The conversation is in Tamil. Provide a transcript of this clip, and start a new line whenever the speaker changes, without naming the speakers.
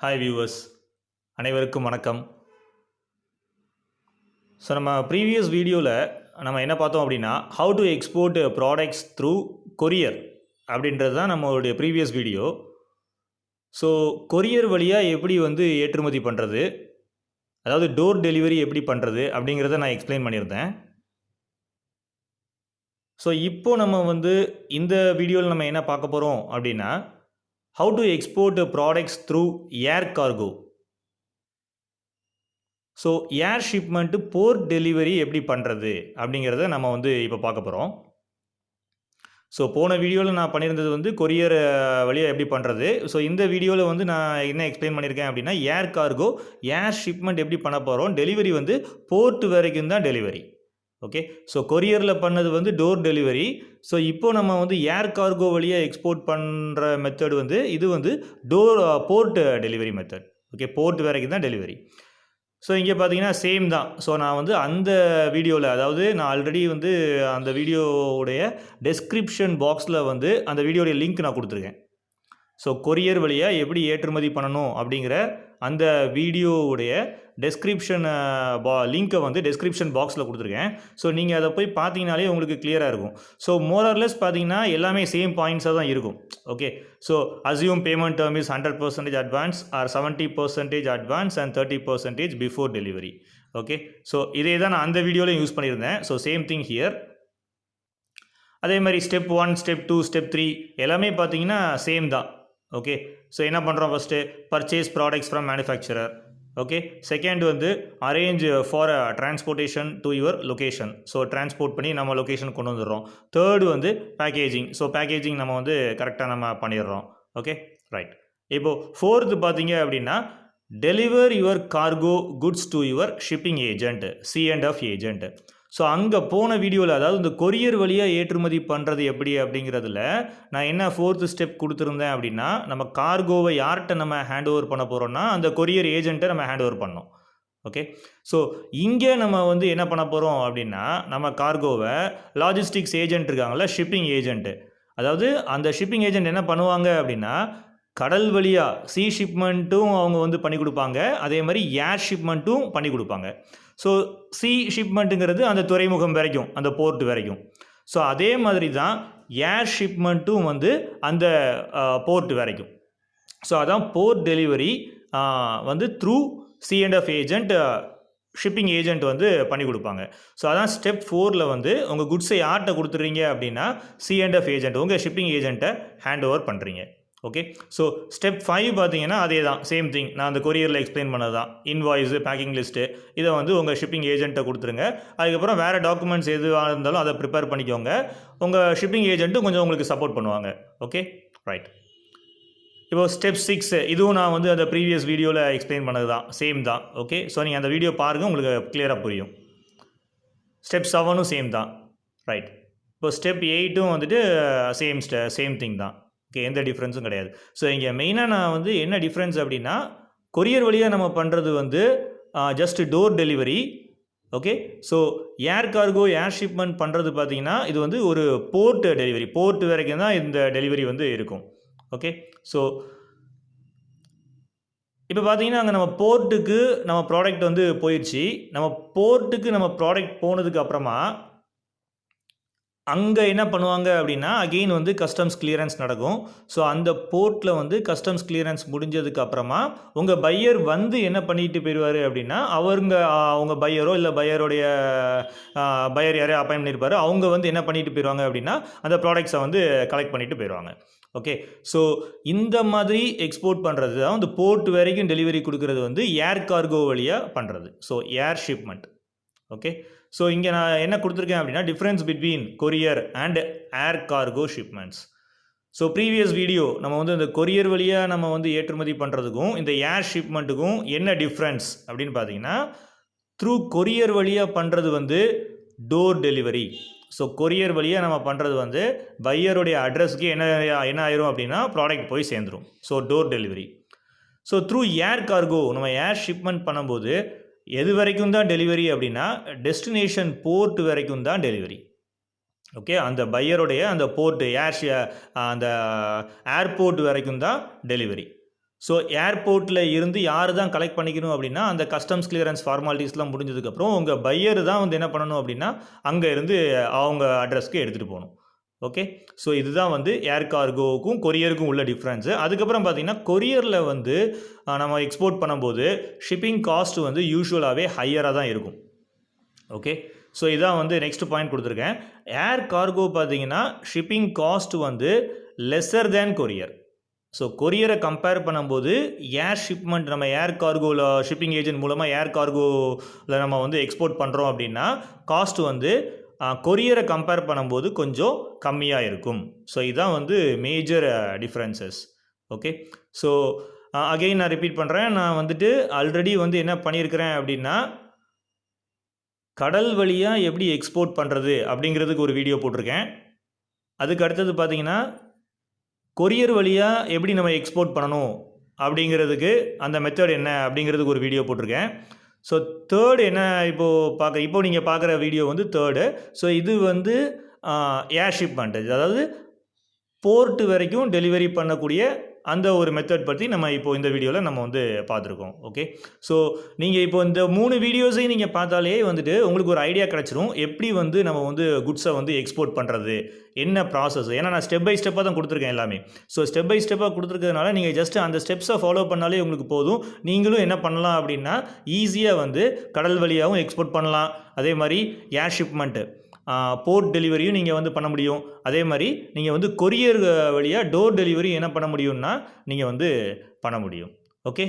ஹாய் வியூவர்ஸ், அனைவருக்கும் வணக்கம். ஸோ நம்ம ப்ரீவியஸ் வீடியோவில் நம்ம என்ன பார்த்தோம் அப்படின்னா, how to export products through courier அப்படின்றது தான் நம்மளுடைய ப்ரீவியஸ் வீடியோ. ஸோ கொரியர் வழியாக எப்படி ஏற்றுமதி பண்ணுறது, அதாவது டோர் டெலிவரி எப்படி பண்ணுறது அப்படிங்கிறத நான் எக்ஸ்பிளைன் பண்ணியிருந்தேன். ஸோ இப்போ நம்ம இந்த வீடியோவில் நம்ம என்ன பார்க்க போகிறோம் அப்படின்னா, how to export products through air cargo. So air shipment port delivery எப்படி பண்ணுறது அப்படிங்கிறத நம்ம இப்போ பார்க்க போகிறோம். ஸோ போன வீடியோவில் நான் பண்ணியிருந்தது கொரியர் வழியாக எப்படி பண்ணுறது. ஸோ இந்த வீடியோவில் நான் என்ன எக்ஸ்பிளைன் பண்ணியிருக்கேன் அப்படின்னா, ஏர் கார்கோ ஏர் ஷிப்மெண்ட் எப்படி பண்ண போகிறோம். டெலிவரி போர்ட் வரைக்கும் தான் டெலிவரி. ஓகே, ஸோ கொரியரில் பண்ணது டோர் டெலிவரி. ஸோ இப்போ நம்ம ஏர் கார்கோ வழியாக எக்ஸ்போர்ட் பண்ணுற மெத்தட் இது port delivery method. Okay, port வரைக்கும் தான் டெலிவரி. ஸோ இங்கே பார்த்தீங்கன்னா சேம் தான். ஸோ நான் அந்த வீடியோவில், அதாவது நான் ஆல்ரெடி அந்த வீடியோவுடைய டெஸ்கிரிப்ஷன் பாக்ஸில் அந்த வீடியோடைய லிங்க் நான் கொடுத்துருக்கேன். ஸோ கொரியர் வழியாக எப்படி ஏற்றுமதி பண்ணணும் அப்படிங்கிற அந்த வீடியோவுடைய டெஸ்கிரிப்ஷன் லிங்க்கை டெஸ்கிரிப்ஷன் பாக்ஸில் கொடுத்துருக்கேன். ஸோ நீங்கள் அதை போய் பார்த்தீங்கனாலே உங்களுக்கு கிளியராக இருக்கும். ஸோ மோரர்லெஸ் பார்த்தீங்கன்னா எல்லாமே சேம் பாயிண்ட்ஸாக தான் இருக்கும். Okay, so assume payment term is 100% advance or 70% advance and 30% before delivery. Okay, so இதே தான் நான் அந்த வீடியோவில் யூஸ் பண்ணியிருந்தேன். So same thing here. அதே மாதிரி ஸ்டெப் 1, ஸ்டெப் 2, ஸ்டெப் 3 எல்லாமே பார்த்தீங்கன்னா சேம் தான். ஓகே, ஸோ என்ன பண்ணுறோம், first purchase products from manufacturer. Okay, second arrange for transportation to your location. So transport பண்ணி நம்ம லொக்கேஷன் கொண்டு வந்துடுறோம். Third packaging. ஸோ பேக்கேஜிங் நம்ம கரெக்டாக நம்ம பண்ணிடுறோம். Okay, right. இப்போது ஃபோர்த்து பார்த்தீங்க அப்படின்னா, deliver your cargo goods to your shipping agent, C&F agent. So அங்கே போன வீடியோவில், அதாவது இந்த கொரியர் வழியாக ஏற்றுமதி பண்ணுறது எப்படி அப்படிங்கிறதுல நான் என்ன ஃபோர்த்து ஸ்டெப் கொடுத்துருந்தேன் அப்படின்னா, நம்ம கார்கோவை யார்கிட்ட நம்ம ஹேண்ட் ஓவர் பண்ண போகிறோம்னா அந்த கொரியர் ஏஜென்ட்டை நம்ம ஹேண்ட் ஓவர் பண்ணோம். ஓகே, ஸோ இங்கே நம்ம என்ன பண்ண போகிறோம் அப்படின்னா, நம்ம கார்கோவை லாஜிஸ்டிக்ஸ் ஏஜென்ட் இருக்காங்கள்ல, ஷிப்பிங் ஏஜென்ட்டு, அதாவது அந்த ஷிப்பிங் ஏஜென்ட் என்ன பண்ணுவாங்க அப்படின்னா, கடல் வழியாக சி ஷிப்மெண்ட்டும் அவங்க பண்ணி கொடுப்பாங்க. அதே மாதிரி ஏர் ஷிப்மெண்ட்டும் பண்ணி கொடுப்பாங்க. ஸோ சி ஷிப்மெண்ட்டுங்கிறது அந்த துறைமுகம் வரைக்கும், அந்த போர்ட் வரைக்கும். ஸோ அதே மாதிரி தான் ஏர் ஷிப்மெண்ட்டும் அந்த போர்ட் வரைக்கும். ஸோ அதான் port delivery through C&F agent, shipping agent பண்ணி கொடுப்பாங்க. ஸோ அதான் ஸ்டெப் 4ல் உங்கள் குட்ஸை யார்கிட்ட கொடுத்துட்றீங்க அப்படின்னா, C&F ஏஜென்ட், உங்கள் ஷிப்பிங் ஏஜென்ட்டை ஹேண்ட் ஓவர் பண்ணுறீங்க. ஓகே, ஸோ ஸ்டெப் 5 பார்த்தீங்கன்னா அதே தான், சேம் திங். நான் அந்த கொரியரில் எக்ஸ்பிளைன் பண்ணது தான். இன்வாய்ஸு, பேக்கிங் லிஸ்ட்டு, இதை உங்கள் ஷிப்பிங் ஏஜென்ட்டை கொடுத்துருங்க. அதுக்கப்புறம் வேறு டாக்குமெண்ட்ஸ் எதுவாக இருந்தாலும் அதை ப்ரிப்பேர் பண்ணிக்கோங்க. உங்கள் ஷிப்பிங் ஏஜென்ட்டும் கொஞ்சம் உங்களுக்கு சப்போர்ட் பண்ணுவாங்க. Okay, right. இப்போது ஸ்டெப் 6, இதுவும் நான் அந்த ப்ரீவியஸ் வீடியோவில் எக்ஸ்பிளைன் பண்ணது தான், சேம் தான். ஓகே, ஸோ நீங்கள் அந்த வீடியோ பாருங்கள், உங்களுக்கு கிளியராக புரியும். ஸ்டெப் 7ம் சேம் தான். ரைட். இப்போ ஸ்டெப் 8ம் சேம் திங் தான். ஓகே, எந்த டிஃப்ரென்ஸும் கிடையாது. ஸோ இங்கே மெயினாக நான் என்ன டிஃப்ரென்ஸ் அப்படின்னா, கொரியர் வழியாக நம்ம பண்ணுறது just door delivery. Okay, so air cargo air shipment பண்ணுறது பார்த்தீங்கன்னா, இது ஒரு போர்ட் டெலிவரி, போர்ட் வரைக்கும் தான் இந்த டெலிவரி இருக்கும். ஓகே, ஸோ இப்போ பார்த்தீங்கன்னா அங்கே நம்ம போர்ட்டுக்கு நம்ம ப்ராடக்ட் போயிடுச்சு. நம்ம போர்ட்டுக்கு நம்ம ப்ராடக்ட் போனதுக்கு அப்புறமா அங்கே என்ன பண்ணுவாங்க அப்படின்னா, அகெயின் கஸ்டம்ஸ் கிளியரன்ஸ் நடக்கும். ஸோ அந்த போர்ட்டில் கஸ்டம்ஸ் கிளியரன்ஸ் முடிஞ்சதுக்கு அப்புறமா உங்கள் பையர் என்ன பண்ணிட்டு போயிடுவார் அப்படின்னா, அவங்க பையரோ இல்லை பையருடைய பையர் யாரையும் அப்பாயின் பண்ணியிருப்பாரு, அவங்க என்ன பண்ணிட்டு போயிடுவாங்க அப்படின்னா, அந்த ப்ராடக்ட்ஸை கலெக்ட் பண்ணிட்டு போயிடுவாங்க. ஓகே, ஸோ இந்த மாதிரி எக்ஸ்போர்ட் பண்ணுறது தான் போர்ட் வரைக்கும் டெலிவரி கொடுக்குறது ஏர் கார்கோ வழியாக பண்ணுறது. So air shipment. Okay, so இங்கே நான் என்ன கொடுத்துருக்கேன் அப்படின்னா, difference between courier and air cargo shipments. So previous video நம்ம இந்த கொரியர் வழியாக நம்ம ஏற்றுமதி பண்ணுறதுக்கும் இந்த ஏர் ஷிப்மெண்ட்டுக்கும் என்ன டிஃப்ரென்ஸ் அப்படின்னு பார்த்தீங்கன்னா, த்ரூ கொரியர் வழியாக பண்ணுறது டோர் டெலிவரி. ஸோ கொரியர் வழியாக நம்ம பண்ணுறது பையருடைய அட்ரஸ்க்கு என்ன ஆயிரும் அப்படின்னா, ப்ராடக்ட் போய் சேர்ந்துடும். So door delivery. So through air cargo நம்ம ஏர் ஷிப்மெண்ட் பண்ணும்போது எது வரைக்கும் தான் டெலிவரி அப்படின்னா, டெஸ்டினேஷன் போர்ட் வரைக்கும் தான் டெலிவரி. ஓகே, அந்த பையருடைய அந்த போர்ட் அந்த ஏர்போர்ட் வரைக்கும் தான் டெலிவரி. ஸோ ஏர்போர்ட்டில் இருந்து யார் தான் கலெக்ட் பண்ணிக்கணும் அப்படின்னா அந்த கஸ்டம்ஸ் கிளியரன்ஸ் ஃபார்மாலிட்டிஸ்லாம் முடிஞ்சதுக்கப்புறம் உங்கள் பையர் தான் வந்து என்ன பண்ணணும் அப்படின்னா அங்கே இருந்து அவங்க அட்ரஸ்க்கு எடுத்துகிட்டு போகணும். ஓகே, ஸோ இதுதான் வந்து ஏர் கார்கோவுக்கும் கொரியருக்கும் உள்ள டிஃப்ரென்ஸு. அதுக்கப்புறம் பார்த்தீங்கன்னா கொரியரில் வந்து நம்ம எக்ஸ்போர்ட் பண்ணும்போது ஷிப்பிங் காஸ்ட் வந்து யூஸ்வலாகவே ஹையராக தான் இருக்கும். ஓகே, ஸோ இதான் வந்து நெக்ஸ்ட் பாயிண்ட் கொடுத்துருக்கேன். ஏர் கார்கோ பார்த்தீங்கன்னா ஷிப்பிங் காஸ்ட் வந்து லெஸ்ஸர் தேன் கொரியர். ஸோ கொரியரை கம்பேர் பண்ணும்போது ஏர் ஷிப்மெண்ட் நம்ம ஏர் கார்கோவில் ஷிப்பிங் ஏஜென்ட் மூலமாக ஏர் கார்கோவில் நம்ம வந்து எக்ஸ்போர்ட் பண்ணுறோம் அப்படின்னா காஸ்ட் வந்து கொரியரை கம்பேர் பண்ணும்போது கொஞ்சம் கம்மியாக இருக்கும். ஸோ இதுதான் வந்து major differences. Okay, so again நான் ரிப்பீட் பண்ணுறேன். நான் வந்துட்டு ஆல்ரெடி வந்து என்ன பண்ணியிருக்கிறேன் அப்படின்னா கடல் வழியாக எப்படி எக்ஸ்போர்ட் பண்ணுறது அப்படிங்கிறதுக்கு ஒரு வீடியோ போட்டிருக்கேன். அதுக்கு அடுத்தது பார்த்தீங்கன்னா கொரியர் வழியாக எப்படி நம்ம எக்ஸ்போர்ட் பண்ணணும் அப்படிங்கிறதுக்கு அந்த மெத்தட் என்ன அப்படிங்கிறதுக்கு ஒரு வீடியோ போட்டிருக்கேன். ஸோ தேர்டு என்ன இப்போ நீங்கள் பார்க்குற வீடியோ வந்து தேர்டு. ஸோ இது வந்து ஏர் ஷிப்மெண்ட், அதாவது போர்ட்டு வரைக்கும் டெலிவரி பண்ணக்கூடிய அந்த ஒரு மெத்தட் பற்றி நம்ம இப்போ இந்த வீடியோவில் நம்ம வந்து பார்த்துருக்கோம். ஓகே, ஸோ நீங்கள் இப்போ இந்த 3 வீடியோஸையும் நீங்கள் பார்த்தாலே வந்துட்டு உங்களுக்கு ஒரு ஐடியா கிடச்சிரும் எப்படி வந்து நம்ம வந்து குட்ஸை வந்து எக்ஸ்போர்ட் பண்ணுறது, என்ன ப்ராசஸ். ஏன்னா நான் ஸ்டெப் பை ஸ்டெப்பாக தான் கொடுத்துருக்கேன் எல்லாமே. ஸோ ஸ்டெப் பை ஸ்டெப்பாக கொடுத்துருக்கிறதுனால நீங்கள் ஜஸ்ட் அந்த ஸ்டெப்ஸை ஃபாலோ பண்ணாலே உங்களுக்கு போதும். நீங்களும் என்ன பண்ணலாம் அப்படின்னா ஈஸியாக வந்து கடல் வழியாகவும் எக்ஸ்போர்ட் பண்ணலாம். அதே மாதிரி ஏர் ஷிப்மெண்ட்டு போர்ட் டெலிவரியும் நீங்கள் வந்து பண்ண முடியும். அதே மாதிரி நீங்கள் வந்து கொரியர் வழியாக டோர் டெலிவரி என்ன பண்ண முடியும்னா நீங்கள் வந்து பண்ண முடியும். ஓகே.